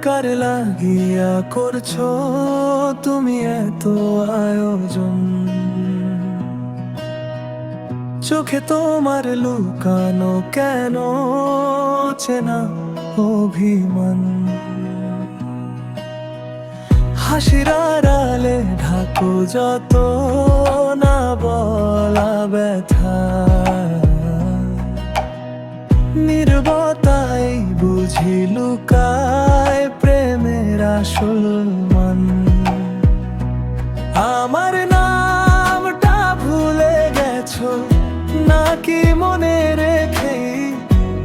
কার লাগিয়া করছো তুমি এত আয়োজন? চোখে তোমার লুকানো কেন চেনা অভিমান? হাসির আড়ালে ঢাকো যত না বলা ব্যথা, নীরবতাই বুঝি লুকায় প্রেমের আসল মান। আমার নামটা ভুলে গেছো নাকি মনে রেখে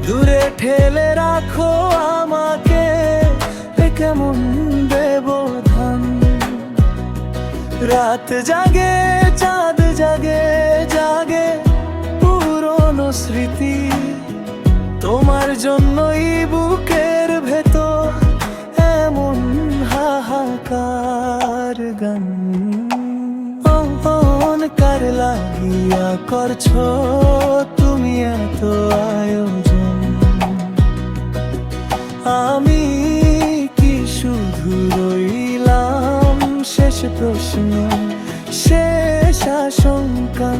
দূরে ঠেলে রাখো আমাকে? কেমন ব্যবধান, রাত জাগে চাঁদ জাগে জাগে পুরনো স্মৃতি, তোমার জন্যই বুকের ভেতর এমন হাহাকার গান। কার লাগিয়া করছো তুমি এত আয়োজন? আমি কি শুধু রইলাম শেষ প্রশ্ন, শেষ আশঙ্কা?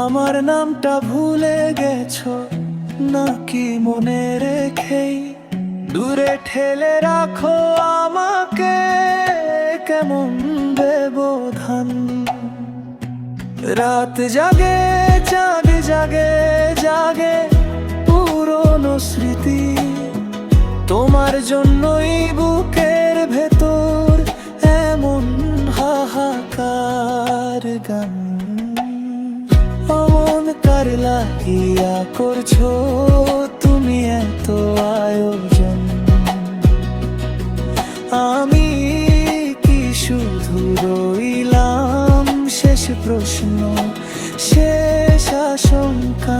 আমার নামটা ভুলে গেছো নাকি মনে রেখেই দূরে ঠেলে রাখো আমাকে? কেমন ব্যবধান, রাত জাগে চাঁদ জাগে জাগে পুরনো স্মৃতি, তোমার জন্যই বুকের ভেতর এমন হাহাকার গান। কার লাগিয়া করছো তুমি এত আয়োজন? আমি কি শুধু রইলাম শেষ প্রশ্ন, শেষ আশঙ্কা?